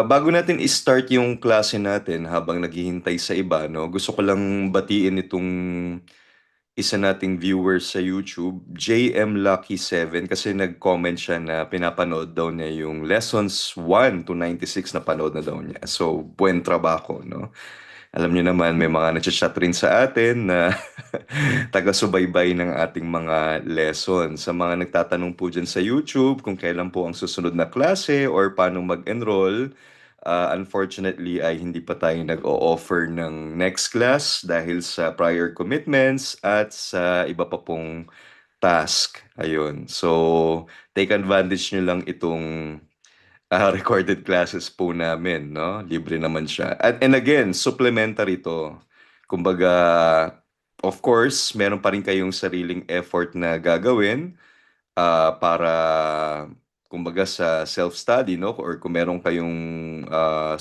Bago natin i-start yung klase natin habang naghihintay sa iba, no, gusto ko lang batiin itong isa nating viewers sa YouTube, JM Lucky 7, kasi nag-comment siya na pinapanood daw niya yung lessons 1 to 96 na panood na daw niya. So, buen trabaho, no? Alam niyo naman, may mga nag-chat rin sa atin na taga-subaybay ng ating mga lesson. Sa mga nagtatanong po dyan sa YouTube kung kailan po ang susunod na klase or paano mag-enroll, unfortunately ay hindi pa tayo nag-o-offer ng next class dahil sa prior commitments at sa iba pa pong task. Ayun. So, take advantage nyo lang itong recorded classes po namin, no? Libre naman siya. And again, supplementary to. Kumbaga, of course, meron pa rin kayong sariling effort na gagawin para kumbaga sa self-study, no? Or kung meron kayong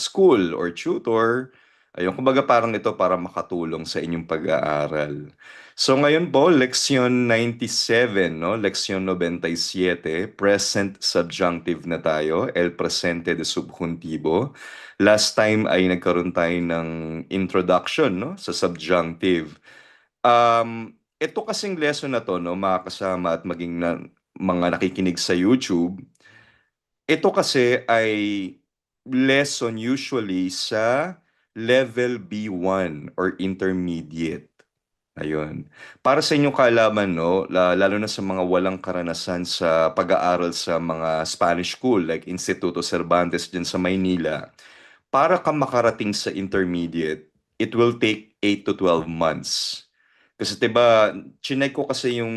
school or tutor, ayun, kumbaga parang ito para makatulong sa inyong pag-aaral. So ngayon po, leksyon 97, no? Leksyon 97, present subjunctive na tayo, el presente de subjuntivo. Last time ay nagkaroon tayo ng introduction, no? Sa subjunctive. Ito kasing lesson na to, no, mga kasama at maging mga nakikinig sa YouTube, ito kasi ay lesson usually sa level B1 or intermediate. Ayun. Para sa inyong kaalaman, no, lalo na sa mga walang karanasan sa pag-aaral sa mga Spanish school like Instituto Cervantes dyan sa Maynila, para ka makarating sa intermediate, it will take 8 to 12 months. Kasi 'di ba, chinek ko kasi yung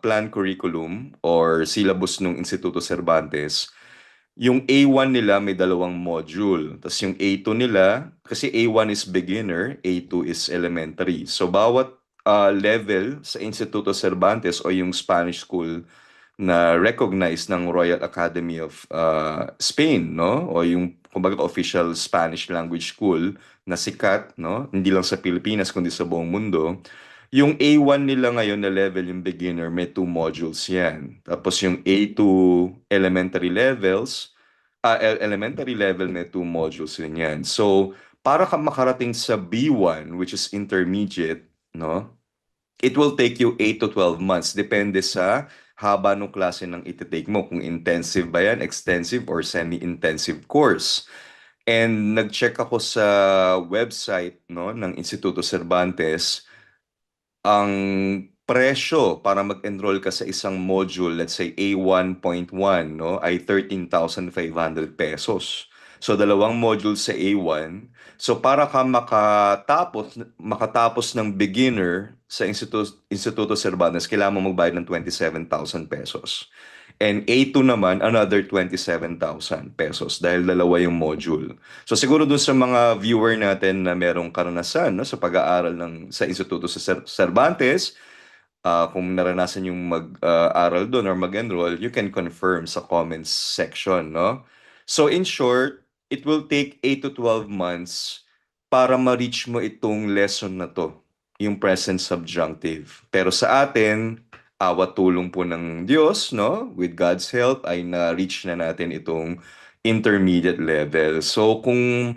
plan curriculum or syllabus ng Instituto Cervantes. Yung A1 nila may dalawang module. Tapos yung A2 nila, kasi A1 is beginner, A2 is elementary. So bawat level sa Instituto Cervantes o yung Spanish school na recognized ng Royal Academy of Spain, no? O yung kumbaga official Spanish language school na sikat, no? Hindi lang sa Pilipinas kundi sa buong mundo. Yung A1 nila ngayon na level, yung beginner, may 2 modules yan. Tapos yung A2 elementary levels, elementary level may 2 modules rin yan. So, para ka makarating sa B1, which is intermediate, no? It will take you 8 to 12 months. Depende sa haba ng klase ng iti-take mo. Kung intensive ba yan, extensive, or semi-intensive course. And nag-check ako sa website, no, ng Instituto Cervantes. Ang presyo para mag-enroll ka sa isang module, let's say A1.1, no, ay 13,500 pesos. So, dalawang module sa A1. So, para ka makatapos ng beginner sa Instituto Cervantes, kailangan mo magbayad ng 27,000 pesos. And A2 naman, another 27,000 pesos dahil dalawa yung module. So siguro dun sa mga viewer natin na merong karanasan, no, sa pag-aaral sa Instituto sa Cervantes, kung naranasan yung mag-aral doon or mag-enroll, you can confirm sa comments section, no? So in short, it will take 8 to 12 months para ma-reach mo itong lesson na to, yung present subjunctive. Pero sa atin, awat tulong po ng Diyos, no? With God's help, ay na-reach na natin itong intermediate level. So kung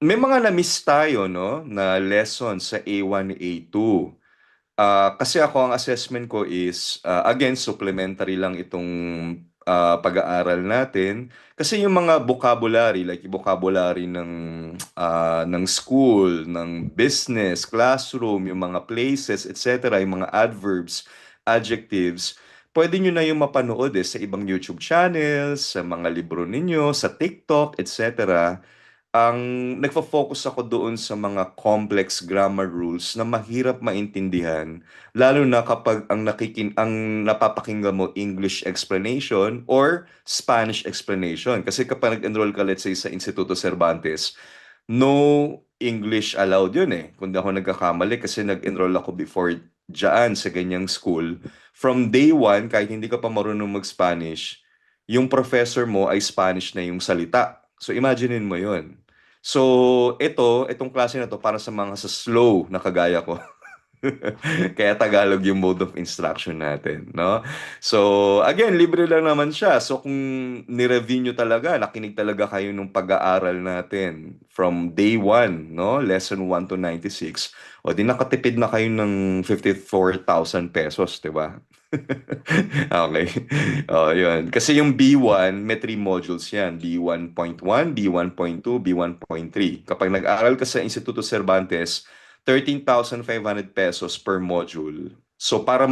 may mga na-miss tayo, no, na lesson sa A1, A2. Kasi ako, ang assessment ko is, again, supplementary lang itong pag-aaral natin. Kasi yung mga vocabulary, like yung vocabulary ng school, ng business, classroom, yung mga places, etc., yung mga adverbs, adjectives, pwede nyo na yung mapanood sa ibang YouTube channels, sa mga libro ninyo, sa TikTok, etc. Ang nagfo-focus ako doon sa mga complex grammar rules na mahirap maintindihan, lalo na kapag ang napapakinggan mo English explanation or Spanish explanation. Kasi kapag nag-enroll ka, let's say, sa Instituto Cervantes, no English allowed yun eh. Kung di ako nagkakamali, kasi nag-enroll ako before dyan sa ganyang school. From day one, kahit hindi ka pa marunong mag-Spanish, yung professor mo ay Spanish na yung salita. So imaginein mo yun. So itong klase na to para sa mga sa slow na kagaya ko. Kaya Tagalog yung mode of instruction natin, no? So, again, libre lang naman siya. So, kung nireview nyo talaga, nakinig talaga kayo nung pag-aaral natin from day 1, no? Lesson 1 to 96. O di nakatipid na kayo ng 54,000 pesos, di ba? Okay. Oh, yun. Kasi yung B1, may 3 modules yan. B1.1, B1.2, B1.3. Kapag nag-aral ka sa Instituto Cervantes, 13,500 pesos per module. So para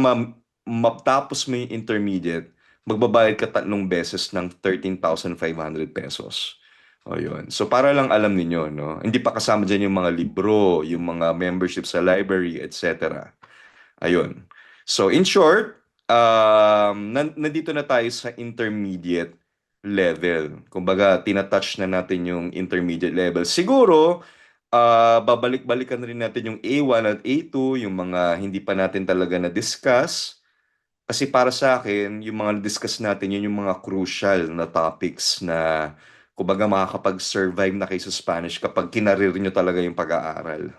matapos mo yung intermediate, magbabayad ka 3 beses ng 13,500 pesos. O yun. So para lang alam ninyo, no? Hindi pa kasama dyan yung mga libro, yung mga membership sa library, etc. Ayun. So in short, nandito na tayo sa intermediate level. Kumbaga, tinatouch na natin yung intermediate level. Siguro, babalik-balikan rin natin yung A1 at A2, yung mga hindi pa natin talaga na-discuss. Kasi para sa akin, yung mga discuss natin, yun yung mga crucial na topics na kumbaga makakapag-survive na kayo sa Spanish kapag kinarir nyo talaga yung pag-aaral.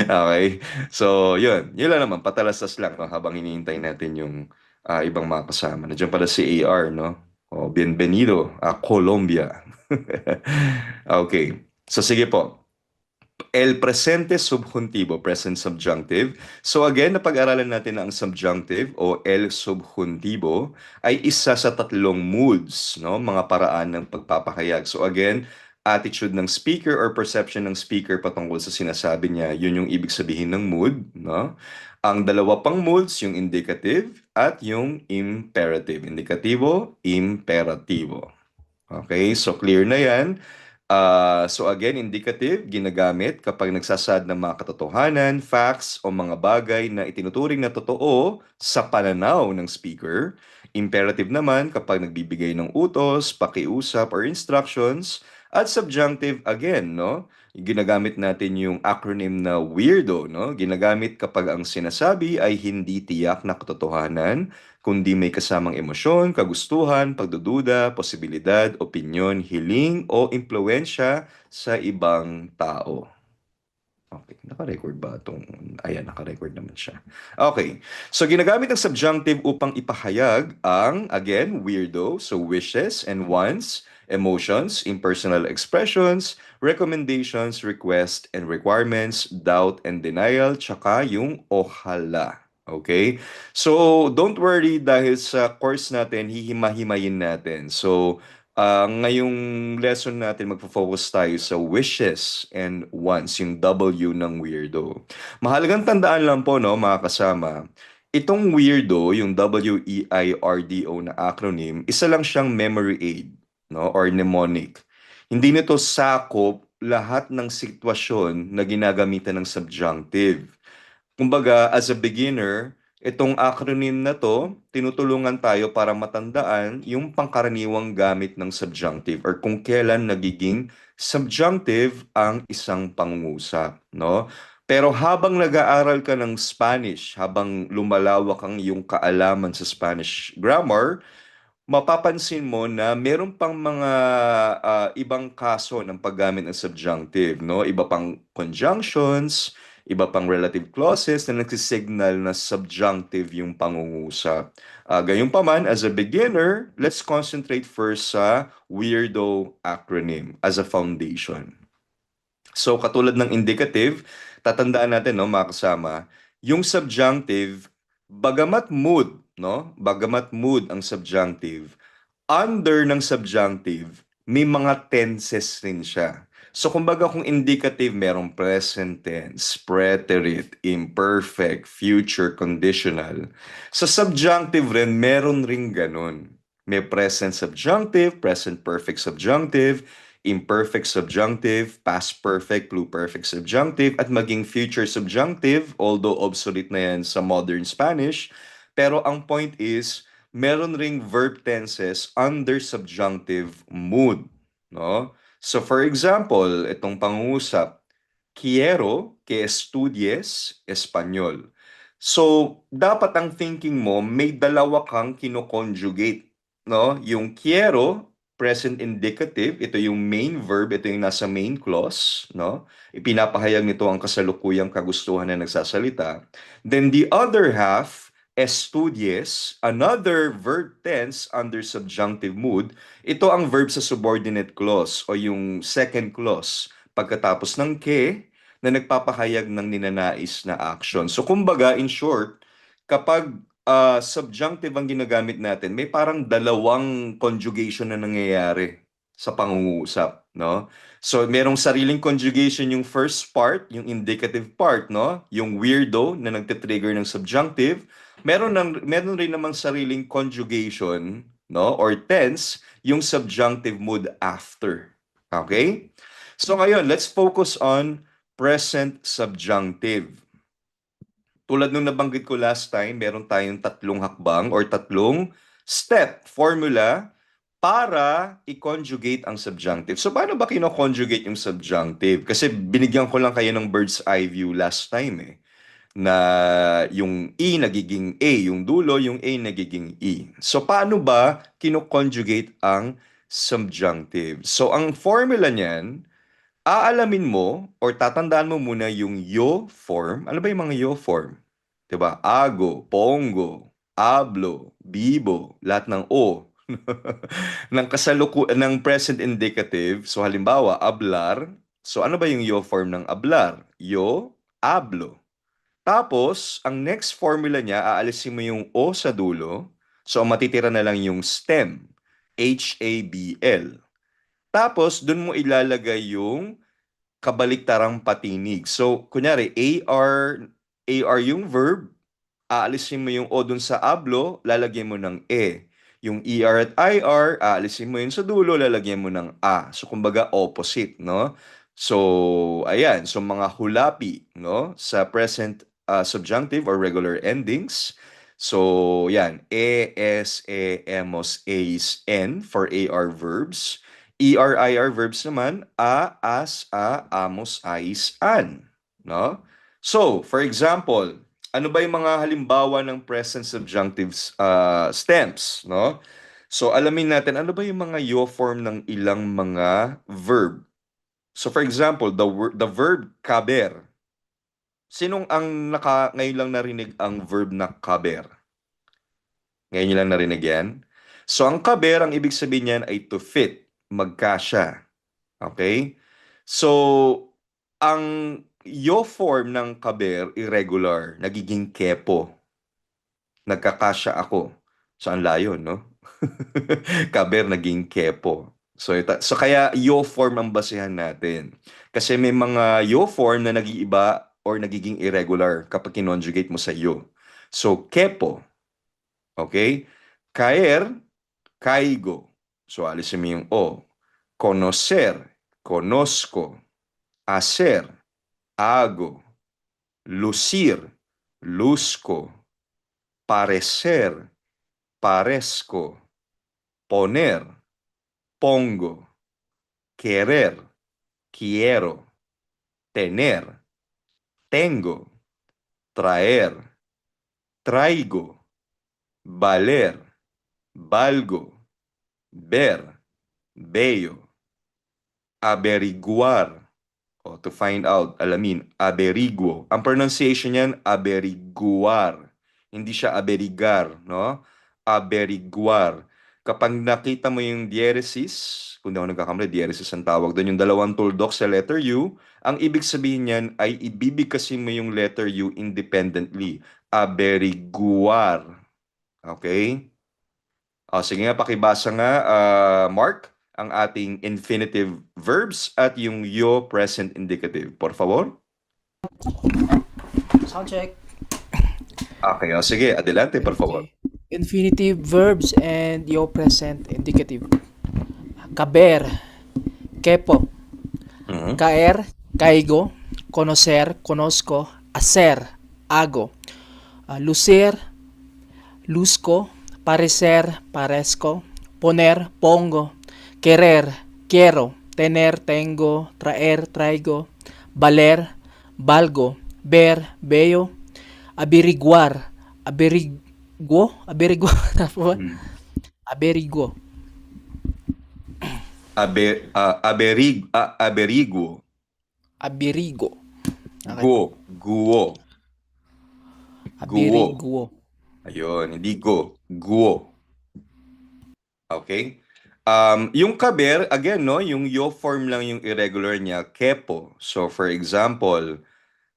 Okay? So, yun. Yun lang naman. Patalastas lang no, habang hinihintay natin yung ibang mga kasama. Nandiyan pala si AR, no? Oh, bienvenido a Colombia. Okay. So, sige po. El presente subjuntivo, present subjunctive. So again, napag-aralan natin na ang subjunctive o el subjuntivo ay isa sa 3 moods, no? Mga paraan ng pagpapahayag. So again, attitude ng speaker or perception ng speaker patungkol sa sinasabi niya, yun yung ibig sabihin ng mood, no? Ang dalawa pang moods, yung indicative at yung imperative. Indikatibo, imperativo. Okay, so clear na yan. So again, indicative, ginagamit kapag nagsasad ng mga katotohanan, facts, o mga bagay na itinuturing na totoo sa pananaw ng speaker. Imperative naman kapag nagbibigay ng utos, pakiusap, or instructions. At subjunctive again, no? Ginagamit natin yung acronym na WEIRDO, no? Ginagamit kapag ang sinasabi ay hindi tiyak na katotohanan, kundi may kasamang emosyon, kagustuhan, pagdududa, posibilidad, opinyon, hiling o impluensya sa ibang tao. Okay, naka-record ba itong... Ayan, naka-record naman siya. Okay, so ginagamit ang subjunctive upang ipahayag ang, again, weirdo, so wishes and wants, emotions, impersonal expressions, recommendations, requests and requirements, doubt and denial, tsaka yung ohala. Okay? So, don't worry dahil sa course natin, hihima-himayin natin. So, ngayong lesson natin, magpo-focus tayo sa wishes and wants, yung W ng weirdo. Mahalagang tandaan lang po, no, mga kasama, itong weirdo, yung WEIRDO na acronym, isa lang siyang memory aid, no, or mnemonic. Hindi nito sakop lahat ng sitwasyon na ginagamitan ng subjunctive. Kumbaga, as a beginner, itong acronym na to, tinutulungan tayo para matandaan yung pangkaraniwang gamit ng subjunctive or kung kailan nagiging subjunctive ang isang pangungusap, no? Pero habang nag-aaral ka ng Spanish, habang lumalawak ang iyong kaalaman sa Spanish grammar, mapapansin mo na meron pang mga ibang kaso ng paggamit ng subjunctive, no? Iba pang conjunctions, iba pang relative clauses na nagsisignal na subjunctive yung pangungusap. Gayunpaman, as a beginner, let's concentrate first sa weirdo acronym as a foundation. So, katulad ng indicative, tatandaan natin, no, mga kasama, yung subjunctive, bagamat mood, no? Bagamat mood ang subjunctive, under ng subjunctive, may mga tenses rin siya. So, kumbaga kung indicative, merong present tense, preterite, imperfect, future conditional. Sa subjunctive rin, meron ring ganun. May present subjunctive, present perfect subjunctive, imperfect subjunctive, past perfect, pluperfect subjunctive, at maging future subjunctive, although obsolete na yan sa modern Spanish. Pero ang point is, meron ring verb tenses under subjunctive mood, no? So for example, itong pangungusap, quiero que estudies español. So, dapat ang thinking mo, may dalawa kang kino-conjugate, no? Yung quiero present indicative, ito yung main verb, ito yung nasa main clause, no? Ipinapahayag nito ang kasalukuyang kagustuhan na nagsasalita. Then the other half, estudies, another verb tense under subjunctive mood. Ito ang verb sa subordinate clause o yung second clause pagkatapos ng ke na nagpapahayag ng ninanais na action. So kumbaga, in short, kapag subjunctive ang ginagamit natin, may parang dalawang conjugation na nangyayari sa pangungusap, no? So, merong sariling conjugation yung first part, yung indicative part, no? Yung weirdo na nagte-trigger ng subjunctive. Meron rin namang sariling conjugation, no? Or tense, yung subjunctive mood after. Okay? So, ngayon, let's focus on present subjunctive. Tulad nung nabanggit ko last time, meron tayong tatlong hakbang or tatlong step formula para i-conjugate ang subjunctive. So, paano ba kino-conjugate yung subjunctive? Kasi binigyan ko lang kayo ng bird's eye view last time eh. Na yung E nagiging A, yung dulo, yung A nagiging E. So, paano ba kino-conjugate ang subjunctive? So, ang formula niyan, aalamin mo or tatandaan mo muna yung yo form. Ano ba yung mga yo form? 'Di ba? Ago, pongo, ablo, bibo, lahat ng o ng present indicative. So halimbawa, ablar. So ano ba yung yo form ng ablar? Yo, ablo. Tapos, ang next formula niya, aalisin mo yung o sa dulo. So ang matitira na lang yung stem, H-A-B-L. Tapos, dun mo ilalagay yung kabaliktarang patinig. So, kunyari, AR yung verb, aalisin mo yung O dun sa ablo, lalagyan mo ng E. Yung ER at IR, aalisin mo yun sa dulo, lalagyan mo ng A. So, kumbaga, opposite, no? So, ayan. So, mga hulapi, no? Sa present subjunctive or regular endings. So, yan. E, S, E, emos, AS, N for AR verbs. ER-IR verbs naman, a, as, a, amos, ais, an. No? So, for example, ano ba yung mga halimbawa ng present subjunctive stems, no? So, alamin natin ano ba yung mga yo form ng ilang mga verb. So, for example, the verb kaber. Sinong ngayon lang narinig ang verb na kaber? Ngayon nyo lang narinig yan? So, ang kaber, ang ibig sabihin niyan ay to fit, magkasya. Okay? So, ang yo form ng kaber, irregular, nagiging kepo. Nagkakasya ako. So, ang layo, no? Kaber naging kepo. So kaya yo form ang basehan natin. Kasi may mga yo form na nag-iiba or nagiging irregular kapag kinonjugate mo sa yo. So, kepo. Okay? Caer, caigo. So, alisin mo yung o. Conocer, conozco. Hacer, hago. Lucir, luzco. Parecer, parezco. Poner, pongo. Querer, quiero. Tener, tengo. Traer, traigo. Valer, valgo. Ver, veo. Averiguar, o to find out, alamin, averiguo. Ang pronunciation niyan, averiguar. Hindi siya averigar, no? Averiguar. Kapag nakita mo yung diaresis, kung di ako nagkakamali, diaresis ang tawag doon, yung dalawang tuldok sa letter U, ang ibig sabihin niyan ay ibibigkasin mo yung letter U independently. Averiguar. Okay? O, sige nga, pakibasa nga, Mark, ang ating infinitive verbs at yung yo present indicative. Por favor. Sound check. Okay, o sige, adelante, por favor. Okay. Infinitive verbs and your present indicative. Caber, kepo. Mhm. Caer, caigo. Conocer, conozco. Hacer, hago. Lucir, luzco. Parecer, parezco. Poner, pongo. Querer, quiero. Tener, tengo. Traer, traigo. Valer, valgo. Ver, veo. Averiguar, averiguo, Mm. averiguo. Aberiguo. Abirigo. Okay. Guo. Guo. Abiriguo. Ayun, hindi go. Guo. Okay? Yung kaber, again, no, yung yo form lang yung irregular niya, kepo. So, for example,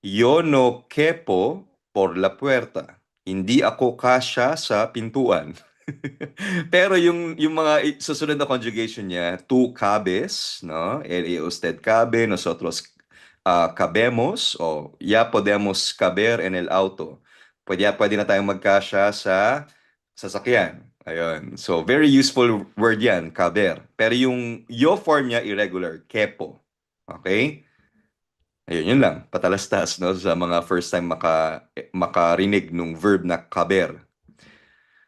yo no kepo por la puerta. Hindi ako kasya sa pintuan. Pero yung mga susunod na conjugation niya, tú cabes, no? Usted cabe, nosotros cabemos, o ya podemos caber en el auto. Pwede na tayong magkasya sa sasakyan. Ayun. So, very useful word yan, caber. Pero yung yo form niya, irregular, kepo. Okay? Ayun, yun lang. Patalastas, no? Sa mga first time makarinig nung verb na caber.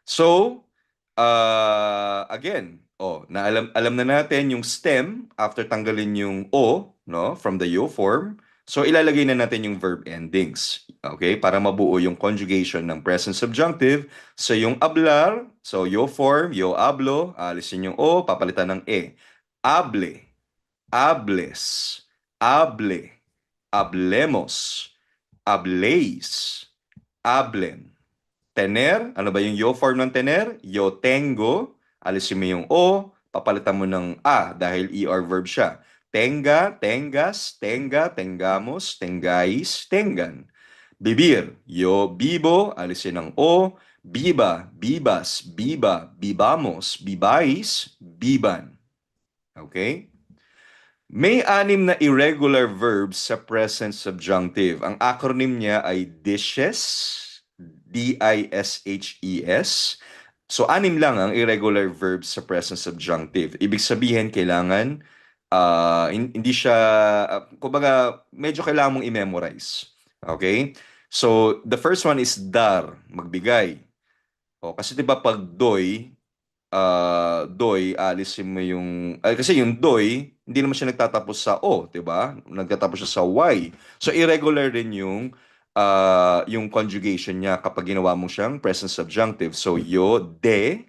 So, again, alam na natin yung stem after tanggalin yung o, no, from the yo form. So, ilalagay na natin yung verb endings. Okay? Para mabuo yung conjugation ng present subjunctive. So, yung hablar, so yo form, yo hablo, alisin yung o, papalitan ng e. Hable, hables, hable, hablemos, habléis, hablen. Tener, ano ba yung yo form ng tener? Yo tengo, alisin mo yung o, papalitan mo ng a dahil ER verb siya. Tenga, tengas, tenga, tengamos, tengais, tengan. Bibir, yo bibo, alisin ang o, biba, bibas, biba, bibamos, bibais, biban. Okay? May anim na irregular verbs sa present subjunctive. Ang acronym niya ay DISHES, DISHES. So, anim lang ang irregular verbs sa present subjunctive. Ibig sabihin, kailangan, hindi siya, kumbaga, medyo kailangan mong i-memorize. Okay? So, the first one is dar, magbigay. O, kasi 'di ba pag doy, alisin mo yung, kasi yung doy, hindi naman siya nagtatapos sa o, 'di ba? Nagtatapos siya sa y. So irregular din yung conjugation niya kapag ginawa mo siyang present subjunctive. So yo, des,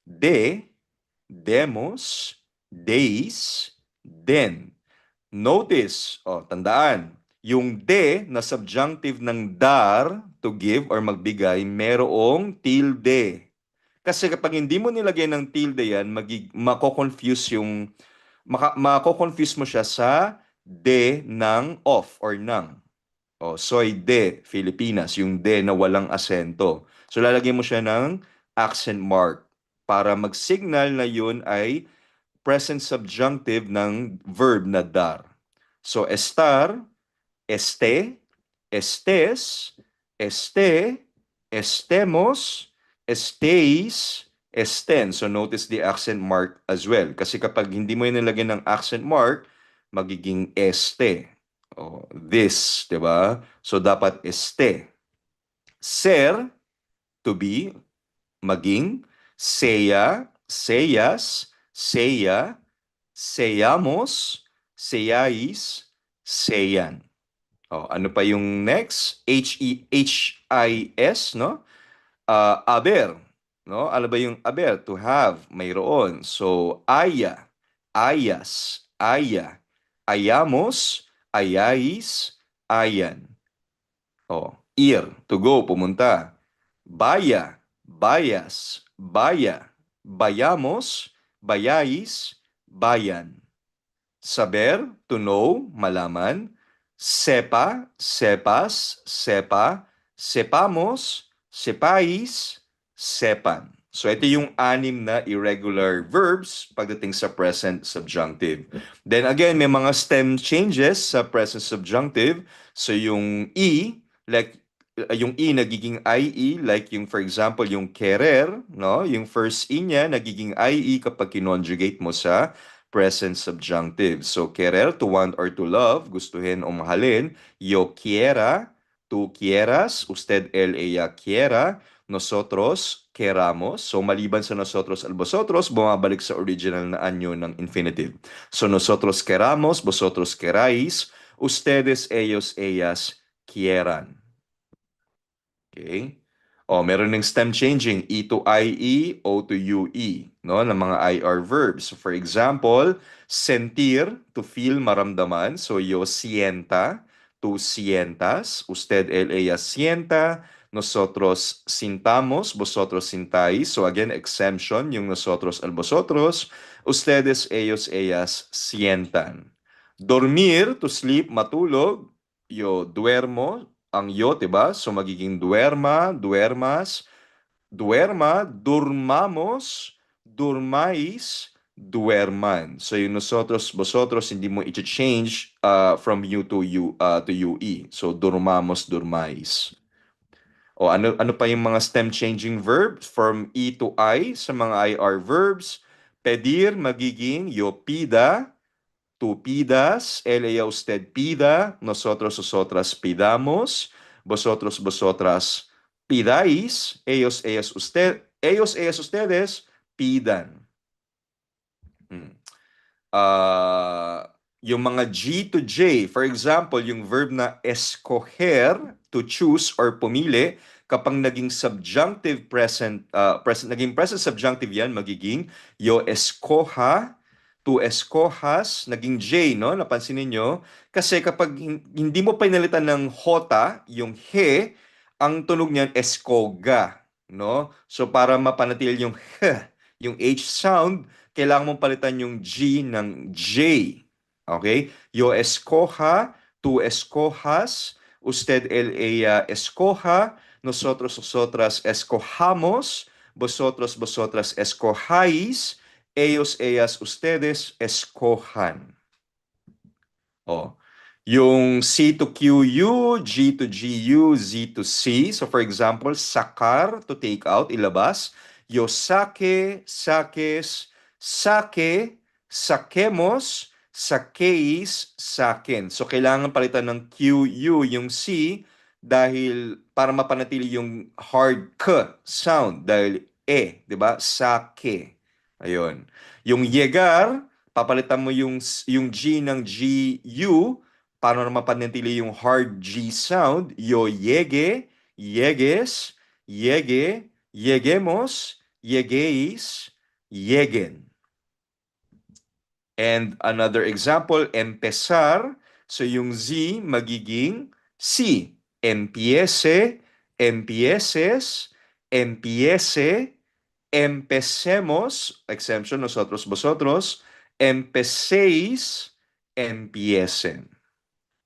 de, demos, deis, den. Notice, tandaan, yung de na subjunctive ng dar, to give or magbigay, merong tilde. Kasi kapag hindi mo nilagay ng tilde yan, mako-confuse mako-confuse mo siya sa de ng of or ng. Soy de Filipinas, yung de na walang asento. So lalagyan mo siya ng accent mark para mag-signal na yun ay present subjunctive ng verb na dar. So estar, este, estés, este, estemos, estéis, esten. So notice the accent mark as well. Kasi kapag hindi mo nilagyan ng accent mark, magiging este. This, di ba? So dapat este. Ser, to be, maging. Seya, seyas, seya, seyamos, seyais, seyan. Ano pa yung next? H-I-S, no? Aber, no? Ano ba yung aber? To have, mayroon. So, aya, ayas, aya, ayamos, ayais, ayan. Ir, to go, pumunta. Baya, bayas, baya, bayamos, bayais, bayan. Saber, to know, malaman. Sepa, sepas, sepa, sepamos, sepais, sepan. So ito yung anim na irregular verbs pagdating sa present subjunctive. Then again, may mga stem changes sa present subjunctive. So yung E, like yung E nagiging IE, like yung for example yung querer, no? Yung first E niya nagiging IE kapag kinonjugate mo sa present subjunctive. So, querer, to want or to love, gustuhin o mahalin. Yo quiera, tú quieras, usted, él, ella quiera, nosotros queramos. So, maliban sa nosotros al vosotros, bumabalik sa original na anyo ng infinitive. So, nosotros queramos, vosotros queráis, ustedes, ellos, ellas quieran. Okay? Meron ng stem changing, E to IE, O to UE. no, ng mga IR verbs. So for example, sentir, to feel, maramdaman. So yo sienta, tú sientas, usted, él, ella sienta, nosotros sintamos, vosotros sintáis. So again, exemption, yung nosotros al vosotros, ustedes, ellos, ellas sientan. Dormir, to sleep, matulog, yo duermo, ang yo, 'di ba? So magiging duerma, duermas, duerma, durmamos, durmais, duerman. So yung nosotros, vosotros, hindi mo i-change from you to UE. So durmamos, durmais. O ano pa yung mga stem changing verbs from E to I sa mga IR verbs? Pedir magiging yo pida, tú pidas, él, ella, usted pida, nosotros, nosotras pidamos, vosotros, vosotras pidáis, ellos, ellas, ustedes pidan. Hmm. Yung mga G to J, for example, yung verb na escoger, to choose or pumili, kapag naging subjunctive naging present subjunctive yan, magiging yo escoja, to escojas, naging J, no? Napansin niyo? Kasi kapag hindi mo pinalitan ng hota, yung he, ang tunog niyan escoga, no? So para mapanatili yung h, yung H sound, kailangan mong palitan yung G ng J. Okay? Yo escoja, tú escojas, usted, él, ella escoja, nosotros, nosotras escojamos, vosotros, vosotras escojáis, ellos, ellas, ustedes escojan. Oh. Yung C to QU, G to GU, Z to C. So for example, sakar, to take out, ilabas. Yo sake, sakes, sake, sakemos, sakeis, sakin. So kailangan palitan ng QU yung C dahil para mapanatili yung hard K sound dahil di ba? Sake. Ayun. Yung yegar, papalitan mo yung G ng GU para mapanatili yung hard G sound. Yo yege, yeges, yege, yegemos, yegeis, yegen. And another example, empezar. So yung Z magiging C. Empiece, empieces, empiece, empecemos, exemption, nosotros, vosotros, empecéis, empiecen.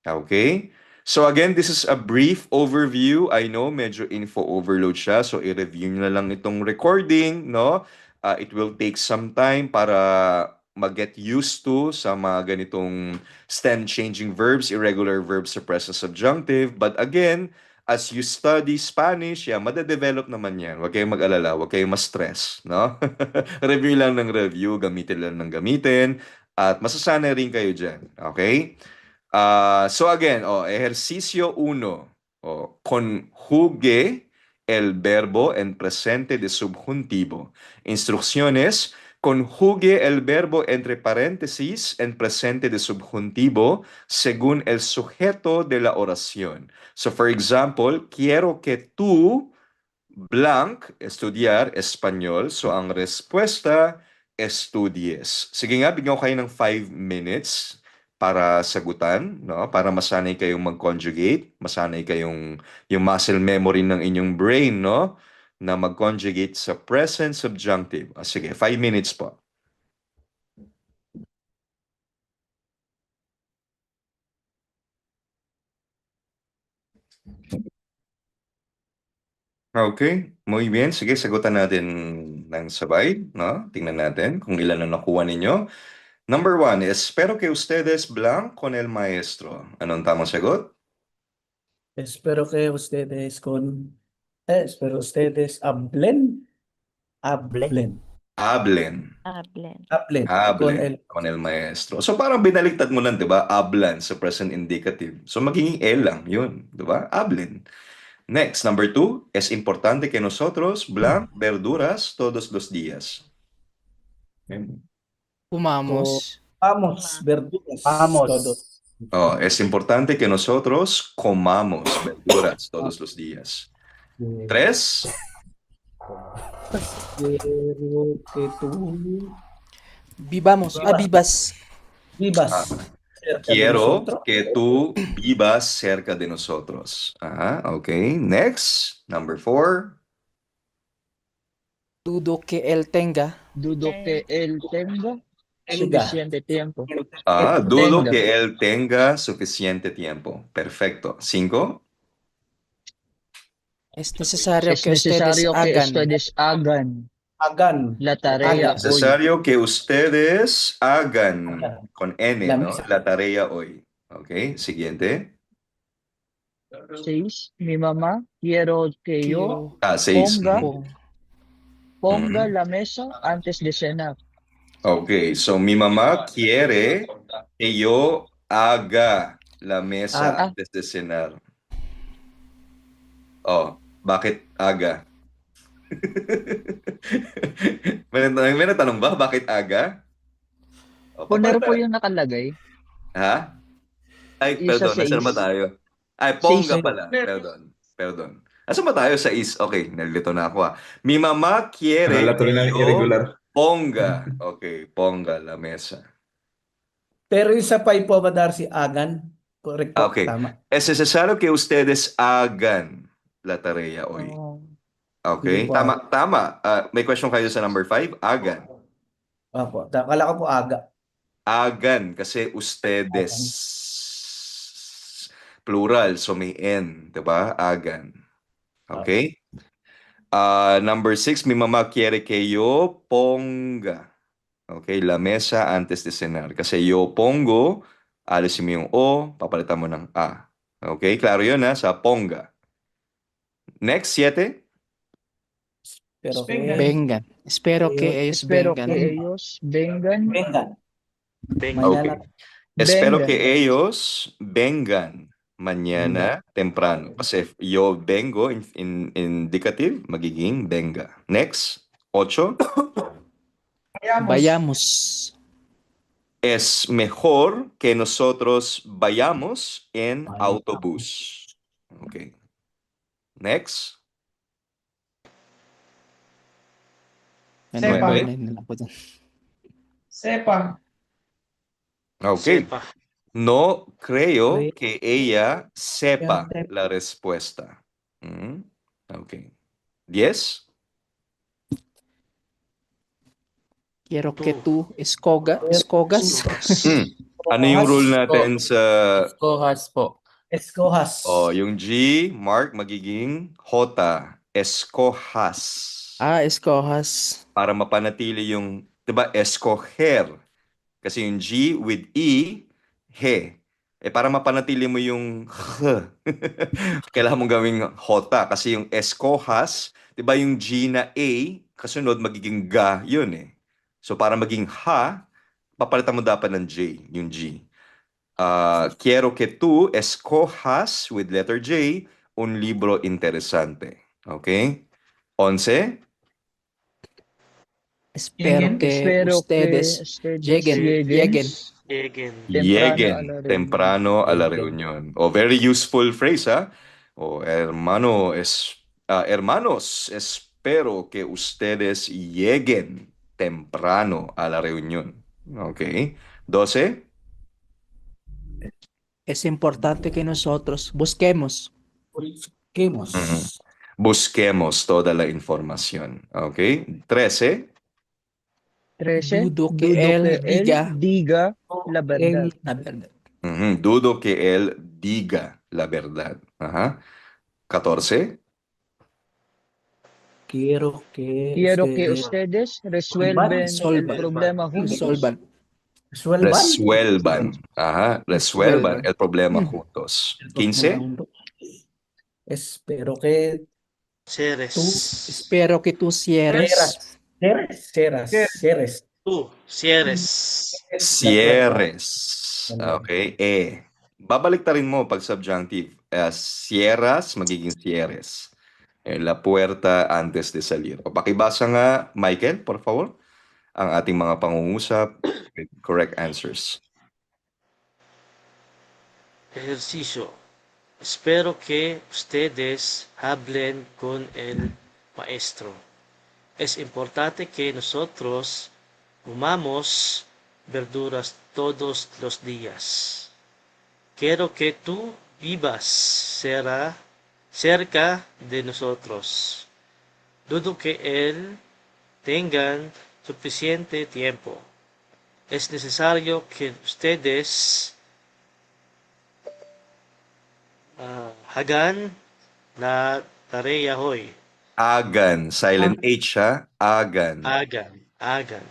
Okay? So again, this is a brief overview. I know medyo info overload siya, so i-review nyo na lang itong recording, no? It will take some time para mag-get used to sa mga ganitong stem changing verbs, irregular verbs sa present subjunctive. But again, as you study Spanish, madedevelop naman yan. Huwag kayong mag-alala, huwag kayong ma-stress, no? Review lang ng review, gamitin lang ng gamitin, at masasanay rin kayo dyan, okay? So again, ejercicio 1. Conjugue el verbo en presente de subjuntivo. Instrucciones. Conjugue el verbo entre paréntesis en presente de subjuntivo según el sujeto de la oración. So for example, quiero que tú blank, estudiar español. So ang respuesta, estudies. Sige nga, bigyan ko kayo ng 5 minutes para sagutan, no? Para masanay kayong mag-conjugate, masanay kayong yung muscle memory ng inyong brain, no? Na mag-conjugate sa present subjunctive. Sige, 5 minutes po. Okay, muy bien. Sige, sagutan natin ng sabay, no? Tingnan natin kung ilan ang nakuha ninyo. Number 1, espero que ustedes blank con el maestro. Anong tamang sagot? Espero ustedes hablen Hablen. Hablen. Hablen Con el maestro. So parang binaliktad mo lang, 'di ba? Hablan sa present indicative. So magiging el lang 'yun, 'di ba? Hablen. Next, number 2, es importante que nosotros blank verduras todos los días. Okay. Umamos. Vamos, verduras todos. Es importante que nosotros comamos verduras todos los días. 3, Quiero que tú Vivamos. Ah, vivas. vivas Ah, cerca de quiero nosotros. que tú vivas cerca de nosotros. Ajá, ok. Next, number 4. Dudo que él tenga. Dudo que él tenga Tenga. suficiente tiempo. Ah, dudo Tenga. que él tenga suficiente tiempo. Perfecto. 5. Es necesario Es que ustedes necesario que hagan. ustedes hagan Hagan. la tarea Hagan. hoy. Necesario que ustedes hagan Hagan. con N, La ¿no? misa. La tarea hoy. Ok, siguiente. 6. Mi mamá quiero que yo Quiero. 6. ponga, Pong. la mesa antes de cenar. Ok, so mi mamá quiere que yo haga la mesa Hagan. Ah, antes de cenar. Oh, bakit aga? May natanong ba? Bakit aga? O, punero po papalita. yung nakalagay. Ha? Ay, Isa perdon. sa Nasaan ba is. tayo? Ay, pongga 6. pala. Perdon. Perdon. Nasaan ba tayo sa is? Okay, nalilito na ako. Mi mamá quiere La que tuloy yo irregular. ponga. Okay, ponga la mesa. Pero yung sa pai po ba si Agan? Correct po. Okay. Tama. Es necesario que ustedes hagan la tarea hoy. Oh, Hindi Okay? po Tama, aga. tama. May question kayo sa number 5? Hagan. Opo. Kala ko po aga. Hagan kasi ustedes. Agan. Plural, so may N, 'di ba? Hagan. Ah, Okay? Number 6, mi mamá quiere que yo ponga. Okay, la mesa antes de cenar. Kasi yo pongo, alisin mo yung O, papalitan mo ng A. Okay, klaro yun ha, sa ponga. Next, 7. pero Vengan. Espero que ellos espero que vengan. ellos vengan. vengan. Okay. Mañana. Espero que Vengan. ellos vengan Vengan. mañana temprano. Kasi yo vengo in indicative, magiging venga. Next, 8. Vayamos. Es mejor que nosotros vayamos en autobús. Okay. Next. Ano Sepa. ba nila po dyan? Okay. No creo Creo. que ella sepa Sepa. la respuesta. Okay. 10. Quiero que tú escogas. Ano yung rule natin sa... Escogas po. Escojas. yung G, Mark, magiging J. Escojas. Escojas. Para mapanatili yung, 'di ba, escoger. Kasi yung G with E, he. Para mapanatili mo yung h, kailangan mong gawing J. Kasi yung escojas, 'di ba yung G na A, kasunod magiging ga, yun eh. So para maging ha, papalitan mo dapat ng J, yung G. Quiero que tú escojas, with letter J, un libro interesante. Okay? 11. Espero que ustedes lleguen. Lleguen temprano a la reunión. Very useful phrase, ¿ah? Hermanos, espero que ustedes lleguen temprano a la reunión. Okay. 12. Es importante que nosotros busquemos. Busquemos. Busquemos toda la información. Okay. 13. Dudo que él diga la verdad. la verdad. Dudo que él diga la verdad. Ajá. 14. Quiero que ustedes resuelvan el problema juntos. Resuelvan. Ajá. Resuelvan el problema juntos. 15. Espero que Espero que tú cierres. Cierres. Okay. Babaliktarin mo pag subjunctive. Cierras, magiging cierres. La puerta antes de salir. O pakibasa nga, Michael, por favor, ang ating mga pangungusap with correct answers. Ejercicio. Espero que ustedes hablen con el maestro. Es importante que nosotros comamos verduras todos los días. Quiero que tú vivas cerca de nosotros. Dudo que Él tenga suficiente tiempo. Es necesario que ustedes hagan la tarea hoy. Agan. Silent H, ha? Agan. Hagan.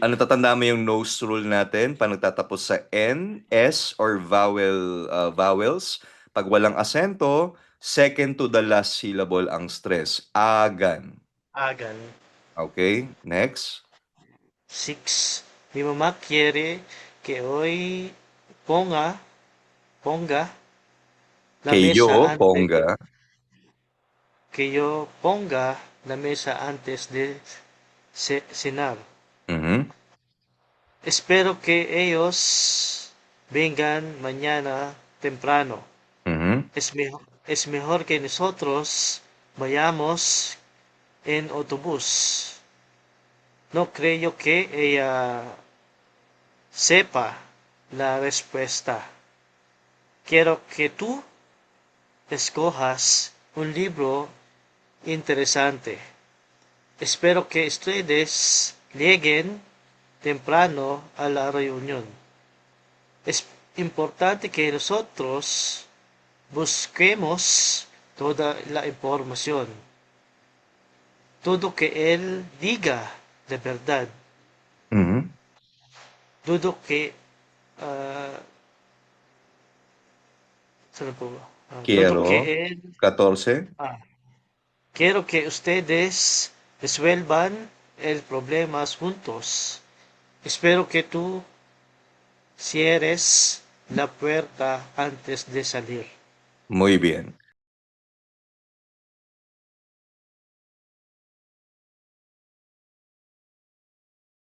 Ano tatanda mo yung nose rule natin? Pag nagtatapos sa N, S, or vowels, pag walang asento, second to the last syllable ang stress. Agan. Hagan. Okay, next. 6. Mi mamá quiere que hoy ponga la Keyo, mesa antes Ponga. que yo ponga la mesa antes de cenar. Mhm. Espero que ellos vengan mañana temprano. Mhm. Es mejor que nosotros vayamos en autobús. No creo que ella sepa la respuesta. Quiero que tú escojas un libro interesante. Espero que ustedes lleguen temprano a la reunión. Es importante que nosotros busquemos toda la información. Todo que Él diga de verdad. Mhm. Dudo que saan po ba? Dudo que Quiero. Él 14. quiero que ustedes resuelvan el problema juntos. Espero que tú cierres la puerta antes de salir. Muy bien.